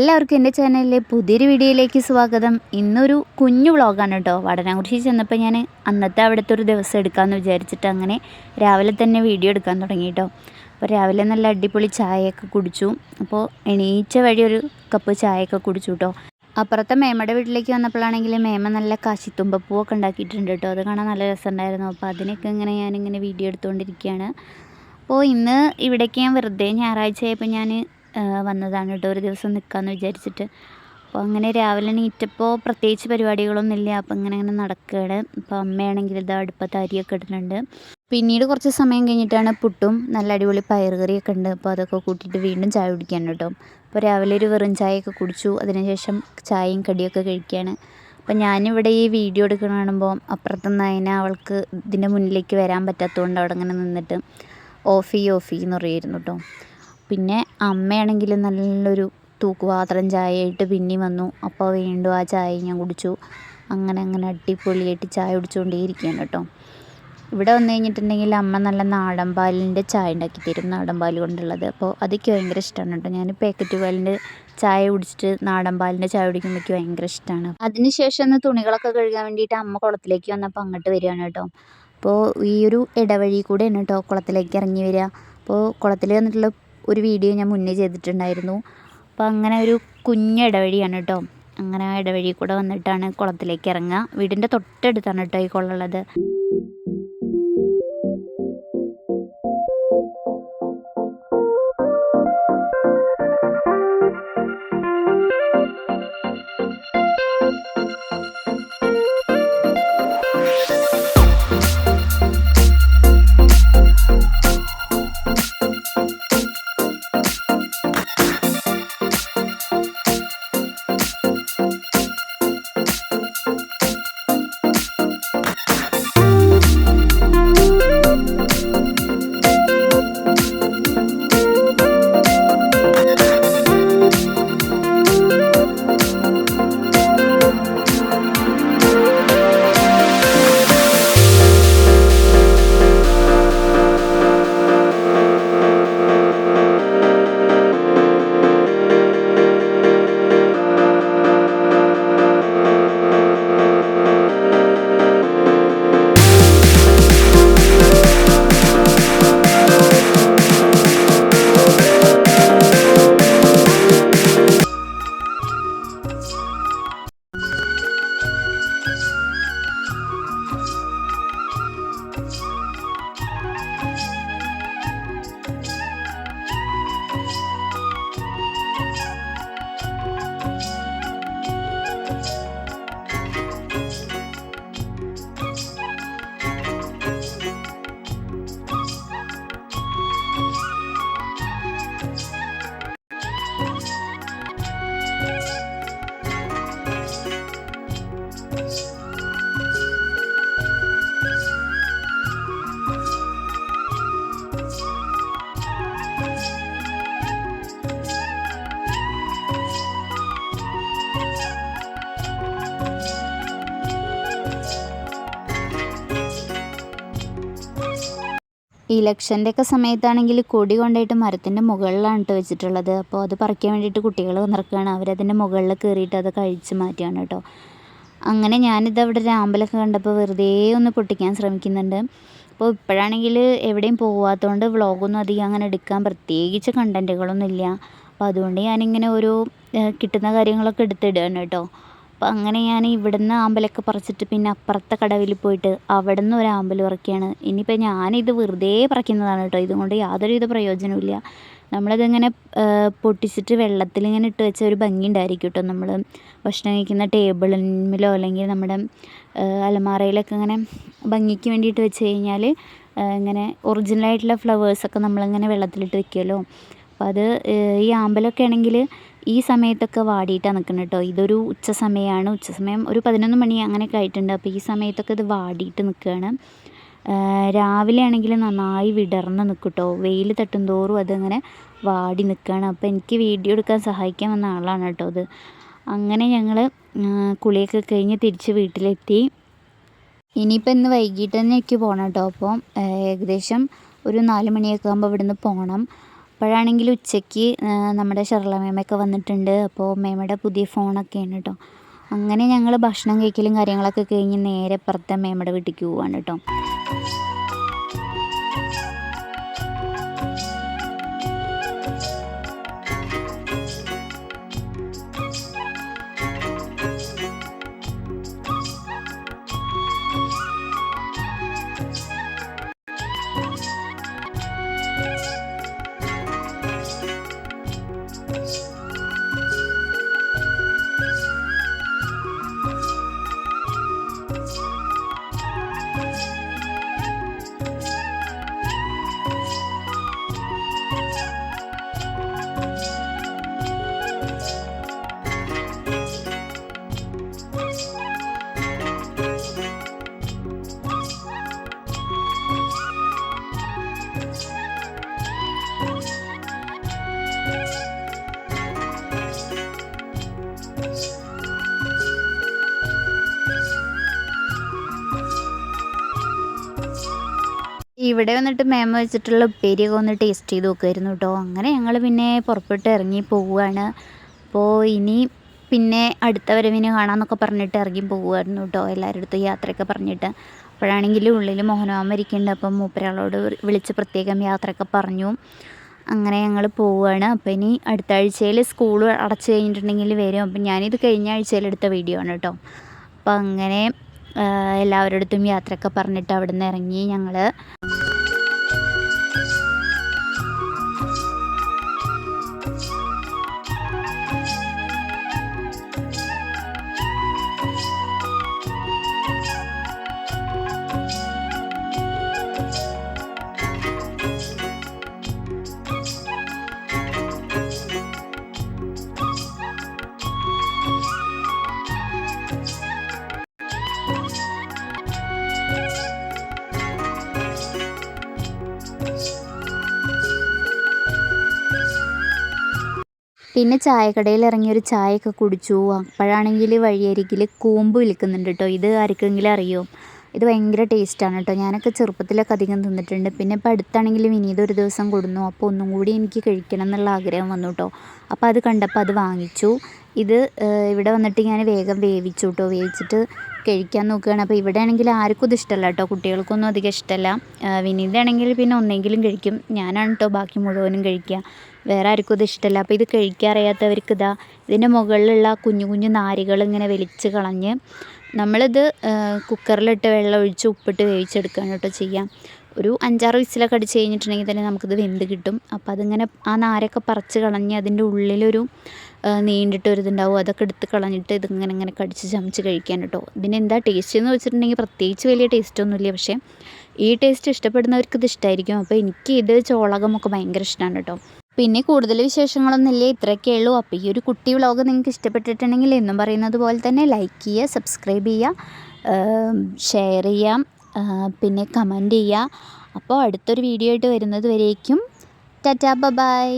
എല്ലാവർക്കും എൻ്റെ ചാനലിലെ പുതിയൊരു വീഡിയോയിലേക്ക് സ്വാഗതം. ഇന്നൊരു കുഞ്ഞു വ്ളോഗാണ് കേട്ടോ. വടനാകുറിശി ചെന്നപ്പോൾ ഞാൻ അന്നത്തെ അവിടുത്തെ ഒരു ദിവസം എടുക്കാമെന്ന് വിചാരിച്ചിട്ട് അങ്ങനെ രാവിലെ തന്നെ വീഡിയോ എടുക്കാൻ തുടങ്ങി കേട്ടോ. അപ്പോൾ രാവിലെ നല്ല അടിപൊളി ചായയൊക്കെ കുടിച്ചു. അപ്പോൾ എണീച്ച വഴി ഒരു കപ്പ് ചായയൊക്കെ കുടിച്ചു കേട്ടോ. അപ്പുറത്തെ മേമയുടെ വീട്ടിലേക്ക് വന്നപ്പോഴാണെങ്കിൽ മേമ നല്ല കാശിത്തുമ്പപ്പൂവൊക്കെ ഉണ്ടാക്കിയിട്ടുണ്ട് കേട്ടോ. അത് കാണാൻ നല്ല രസമുണ്ടായിരുന്നു. അപ്പോൾ അതിനൊക്കെ ഞാനിങ്ങനെ വീഡിയോ എടുത്തുകൊണ്ടിരിക്കുകയാണ്. അപ്പോൾ ഇന്ന് ഇവിടേക്ക് ഞാൻ വെറുതെ ഞായറാഴ്ചയായപ്പോൾ ഞാൻ വന്നതാണ് കേട്ടോ, ഒരു ദിവസം നിൽക്കാമെന്ന് വിചാരിച്ചിട്ട്. അപ്പോൾ അങ്ങനെ രാവിലെ എണീറ്റപ്പോൾ പ്രത്യേകിച്ച് പരിപാടികളൊന്നുമില്ല. അപ്പോൾ ഇങ്ങനെ നടക്കുകയാണ്. അപ്പോൾ അമ്മയാണെങ്കിൽ ഇതാ അടുപ്പത്ത് അരിയൊക്കെ ഇടുന്നുണ്ട്. പിന്നീട് കുറച്ച് സമയം കഴിഞ്ഞിട്ടാണ് പുട്ടും നല്ല അടിപൊളി പയറുകറിയൊക്കെ ഉണ്ട്. അപ്പോൾ അതൊക്കെ കൂട്ടിയിട്ട് വീണ്ടും ചായ കുടിക്കാൻ കേട്ടോ. അപ്പോൾ രാവിലെ ഒരു വെറും ചായയൊക്കെ കുടിച്ചു. അതിനുശേഷം ചായയും കടിയൊക്കെ കഴിക്കുകയാണ്. അപ്പോൾ ഞാനിവിടെ ഈ വീഡിയോ എടുക്കണ കാണുമ്പോൾ അപ്പുറത്തുനിന്ന് അതിനെ അവൾക്ക് ഇതിൻ്റെ മുന്നിലേക്ക് വരാൻ പറ്റാത്തതുകൊണ്ട് അവിടെ ഇങ്ങനെ നിന്നിട്ട് ഓഫി എന്ന് പറയുമായിരുന്നു കേട്ടോ. പിന്നെ അമ്മയാണെങ്കിൽ നല്ലൊരു തൂക്കുപാത്രം ചായയായിട്ട് പിന്നെയും വന്നു. അപ്പോൾ വീണ്ടും ആ ചായ ഞാൻ കുടിച്ചു. അങ്ങനെ അടിപൊളിയായിട്ട് ചായ കുടിച്ചുകൊണ്ടേയിരിക്കുകയാണ് കേട്ടോ. ഇവിടെ വന്നു കഴിഞ്ഞിട്ടുണ്ടെങ്കിൽ അമ്മ നല്ല നാടൻ പാലിൻ്റെ ചായ ഉണ്ടാക്കി തരും, നാടൻ പാൽ കൊണ്ടുള്ളത്. അപ്പോൾ അതൊക്കെ ഭയങ്കര ഇഷ്ടമാണ് കേട്ടോ. ഞാൻ പാക്കറ്റ് പാലിൻ്റെ ചായ കുടിച്ചിട്ട് നാടൻ പാലിൻ്റെ ചായ കുടിക്കുമ്പോൾ എനിക്ക് ഭയങ്കര ഇഷ്ടമാണ്. അതിനുശേഷം ഒന്ന് തുണികളൊക്കെ കഴുകാൻ വേണ്ടിയിട്ട് അമ്മ കുളത്തിലേക്ക് വന്നപ്പോൾ അങ്ങോട്ട് വരികയാണ് കേട്ടോ. അപ്പോൾ ഈ ഒരു ഇടവഴി കൂടെയാണ് കേട്ടോ കുളത്തിലേക്ക് ഇറങ്ങി വരിക. അപ്പോൾ കുളത്തിൽ വന്നിട്ടുള്ള ഒരു വീഡിയോ ഞാൻ മുന്നേ ചെയ്തിട്ടുണ്ടായിരുന്നു. അപ്പോൾ അങ്ങനെ ഒരു കുഞ്ഞ് ഇടവഴിയാണ് കേട്ടോ. അങ്ങനെ ആ ഇടവഴി കൂടെ വന്നിട്ടാണ് കുളത്തിലേക്ക് ഇറങ്ങുക. വീടിൻ്റെ തൊട്ടടുത്താണ് കേട്ടോ ഈ കുളമുള്ളത്. ഇലക്ഷൻ്റെ ഒക്കെ സമയത്താണെങ്കിൽ കൊടി കൊണ്ടുപോയിട്ട് മരത്തിൻ്റെ മുകളിലാണ് കേട്ടോ വെച്ചിട്ടുള്ളത്. അപ്പോൾ അത് പറിക്കാൻ വേണ്ടിയിട്ട് കുട്ടികൾ വന്നിറക്കുകയാണ്. അവരതിൻ്റെ മുകളിൽ കയറിയിട്ട് അത് കഴിച്ച് മാറ്റുകയാണ് കേട്ടോ. അങ്ങനെ ഞാനിത് അവിടെ ഒരു ആമ്പലൊക്കെ കണ്ടപ്പോൾ വെറുതെ ഒന്ന് പൊട്ടിക്കാൻ ശ്രമിക്കുന്നുണ്ട്. അപ്പോൾ ഇപ്പോഴാണെങ്കിൽ എവിടെയും പോവാത്തതുകൊണ്ട് വ്ളോഗൊന്നും അധികം അങ്ങനെ എടുക്കാൻ പ്രത്യേകിച്ച് കണ്ടൻറ്റുകളൊന്നും ഇല്ല. അപ്പോൾ അതുകൊണ്ട് ഞാനിങ്ങനെ ഓരോ കിട്ടുന്ന കാര്യങ്ങളൊക്കെ എടുത്തിടുകയാണ് കേട്ടോ. അപ്പോൾ അങ്ങനെ ഞാൻ ഇവിടുന്ന് ആമ്പലൊക്കെ പറിച്ചിട്ട് പിന്നെ അപ്പുറത്തെ കടവിൽ പോയിട്ട് അവിടെ നിന്ന് ഒരു ആമ്പൽ പറിക്കുകയാണ്. ഇനിയിപ്പോൾ ഞാനിത് വെറുതെ പറിക്കുന്നതാണ് കേട്ടോ. ഇതുകൊണ്ട് യാതൊരുവിധ പ്രയോജനമില്ല. നമ്മളതിങ്ങനെ പൊട്ടിച്ചിട്ട് വെള്ളത്തിലിങ്ങനെ ഇട്ട് വെച്ച ഒരു ഭംഗി ഉണ്ടായിരിക്കും കേട്ടോ. നമ്മൾ ഭക്ഷണം കഴിക്കുന്ന ടേബിളിന്മേലോ അല്ലെങ്കിൽ നമ്മുടെ അലമാറയിലൊക്കെ ഇങ്ങനെ ഭംഗിക്ക് വേണ്ടിയിട്ട് വെച്ച് കഴിഞ്ഞാൽ ഇങ്ങനെ ഒറിജിനലായിട്ടുള്ള ഫ്ലവേഴ്സൊക്കെ നമ്മളിങ്ങനെ വെള്ളത്തിലിട്ട് വെക്കുമല്ലോ. അപ്പോൾ അത് ഈ ആമ്പലൊക്കെ ആണെങ്കിൽ ഈ സമയത്തൊക്കെ വാടിയിട്ടാണ് നിൽക്കുന്നത് കേട്ടോ. ഇതൊരു ഉച്ച സമയമാണ്. ഉച്ച സമയം ഒരു 11 മണി അങ്ങനെയൊക്കെ ആയിട്ടുണ്ട്. അപ്പോൾ ഈ സമയത്തൊക്കെ ഇത് വാടിയിട്ട് നിൽക്കുകയാണ്. രാവിലെ ആണെങ്കിൽ നന്നായി വിടർന്ന് നിൽക്കും കേട്ടോ. വെയിൽ തട്ടും തോറും അതങ്ങനെ വാടി നിൽക്കുകയാണ്. അപ്പോൾ എനിക്ക് വീഡിയോ എടുക്കാൻ സഹായിക്കാൻ വന്ന ആളാണ് കേട്ടോ അത്. അങ്ങനെ ഞങ്ങൾ കുളിയൊക്കെ കഴിഞ്ഞ് തിരിച്ച് വീട്ടിലെത്തി. ഇനിയിപ്പോൾ ഇന്ന് വൈകിട്ട് തന്നെ എനിക്ക് പോകണം കേട്ടോ. അപ്പോൾ ഏകദേശം ഒരു 4 മണിയൊക്കെ ആകുമ്പോൾ ഇവിടുന്ന് പോകണം. അപ്പോഴാണെങ്കിൽ ഉച്ചയ്ക്ക് നമ്മുടെ ഷർല മേമയൊക്കെ വന്നിട്ടുണ്ട്. അപ്പോൾ മേമയുടെ പുതിയ ഫോണൊക്കെയാണ് കേട്ടോ. അങ്ങനെ ഞങ്ങൾ ഭക്ഷണം കഴിക്കലും കാര്യങ്ങളൊക്കെ കഴിഞ്ഞ് നേരെ പുറത്തെ മേമയുടെ വീട്ടിലേക്ക് പോവാണ് കേട്ടോ. ഇവിടെ വന്നിട്ട് മേമ വെച്ചിട്ടുള്ള ഉപ്പേരിയൊക്കെ ഒന്ന് ടേസ്റ്റ് ചെയ്ത് നോക്കുമായിരുന്നു കേട്ടോ. അങ്ങനെ ഞങ്ങൾ പിന്നെ പുറപ്പെട്ട് ഇറങ്ങി പോവുകയാണ്. അപ്പോൾ ഇനി പിന്നെ അടുത്ത വരവിന് കാണാമെന്നൊക്കെ പറഞ്ഞിട്ട് ഇറങ്ങി പോവുമായിരുന്നു കേട്ടോ, എല്ലാവരുടെ അടുത്തും യാത്രയൊക്കെ പറഞ്ഞിട്ട്. അപ്പോഴാണെങ്കിൽ ഉള്ളിൽ മോഹനമാമ ഇരിക്കുന്നുണ്ട്. അപ്പം മൂപ്പരാളോട് വിളിച്ച് പ്രത്യേകം യാത്രയൊക്കെ പറഞ്ഞു. അങ്ങനെ ഞങ്ങൾ പോവുകയാണ്. അപ്പോൾ ഇനി അടുത്ത ആഴ്ചയിൽ സ്കൂൾ അടച്ചു കഴിഞ്ഞിട്ടുണ്ടെങ്കിൽ വരും. അപ്പം ഞാനിത് കഴിഞ്ഞ ആഴ്ചയിലെടുത്ത വീഡിയോ ആണ് കേട്ടോ. അപ്പോൾ അങ്ങനെ എല്ലാവരുടെ അടുത്തും യാത്രയൊക്കെ പറഞ്ഞിട്ട് അവിടെ നിന്ന് ഇറങ്ങി ഞങ്ങൾ. പിന്നെ ചായക്കടയിൽ ഇറങ്ങി ഒരു ചായയൊക്കെ കുടിച്ചു. അപ്പോഴാണെങ്കിൽ വഴിയരികിൽ കൂമ്പ് വിൽക്കുന്നുണ്ട് കേട്ടോ. ഇത് ആർക്കെങ്കിലും അറിയോ? ഇത് ഭയങ്കര ടേസ്റ്റാണ് കേട്ടോ. ഞാനൊക്കെ ചെറുപ്പത്തിലൊക്കെ അധികം തിന്നിട്ടുണ്ട്. പിന്നെ ഇപ്പോൾ അടുത്താണെങ്കിലും വിനീത് ഒരു ദിവസം കൊടുന്നു. അപ്പോൾ ഒന്നും കൂടി എനിക്ക് കഴിക്കണം എന്നുള്ള ആഗ്രഹം വന്നു കേട്ടോ. അപ്പോൾ അത് കണ്ടപ്പോൾ അത് വാങ്ങിച്ചു. ഇത് ഇവിടെ വന്നിട്ട് ഞാൻ വേഗം വേവിച്ചു കേട്ടോ. വേവിച്ചിട്ട് കഴിക്കാൻ നോക്കുകയാണ്. അപ്പോൾ ഇവിടെ ആണെങ്കിൽ ആർക്കും ഇത് ഇഷ്ടമല്ല കേട്ടോ, കുട്ടികൾക്കൊന്നും അധികം ഇഷ്ടമല്ല. വിനീതാണെങ്കിൽ പിന്നെ ഒന്നെങ്കിലും കഴിക്കും, ഞാനാണ് കേട്ടോ ബാക്കി മുഴുവനും കഴിക്കുക. വേറെ ആർക്കും ഇത് ഇഷ്ടമല്ല. അപ്പോൾ ഇത് കഴിക്കാൻ അറിയാത്തവർക്ക് ഇതാ ഇതിൻ്റെ മുകളിലുള്ള കുഞ്ഞു കുഞ്ഞു നാരുകൾ ഇങ്ങനെ വലിച്ച് കളഞ്ഞ് നമ്മളിത് കുക്കറിലിട്ട് വെള്ളം ഒഴിച്ച് ഉപ്പിട്ട് വേവിച്ചെടുക്കുകയാണ് കേട്ടോ ചെയ്യാം. ഒരു 5-6 വിസിലൊക്കെ അടിച്ച് കഴിഞ്ഞിട്ടുണ്ടെങ്കിൽ തന്നെ നമുക്കിത് വെന്ത് കിട്ടും. അപ്പോൾ അതിങ്ങനെ ആ നാരൊക്കെ പറിച്ച് കളഞ്ഞ് അതിൻ്റെ ഉള്ളിലൊരു നീണ്ടിട്ടൊരിതുണ്ടാവും, അതൊക്കെ എടുത്ത് കളഞ്ഞിട്ട് ഇതിങ്ങനെ കടിച്ച് ചമച്ച് കഴിക്കാൻ കേട്ടോ. ഇതിന് എന്താ ടേസ്റ്റ് എന്ന് വെച്ചിട്ടുണ്ടെങ്കിൽ പ്രത്യേകിച്ച് വലിയ ടേസ്റ്റൊന്നുമില്ല. പക്ഷേ ഈ ടേസ്റ്റ് ഇഷ്ടപ്പെടുന്നവർക്ക് ഇത് ഇഷ്ടമായിരിക്കും. അപ്പോൾ എനിക്ക് ഇത് ചോളകമൊക്കെ ഭയങ്കര ഇഷ്ടമാണ് കേട്ടോ. പിന്നെ കൂടുതൽ വിശേഷങ്ങളൊന്നുമില്ല, ഇത്രയൊക്കെ ഉള്ളൂ. അപ്പോൾ ഈ ഒരു കുട്ടി വ്ളോഗ് നിങ്ങൾക്ക് ഇഷ്ടപ്പെട്ടിട്ടുണ്ടെങ്കിൽ എന്നും പറയുന്നത് പോലെ തന്നെ ലൈക്ക് ചെയ്യുക, സബ്സ്ക്രൈബ് ചെയ്യുക, ഷെയർ ചെയ്യാം, പിന്നെ കമൻറ്റ് ചെയ്യുക. അപ്പോൾ അടുത്തൊരു വീഡിയോ ആയിട്ട് വരുന്നത് വരേക്കും ടാറ്റാ ബൈ.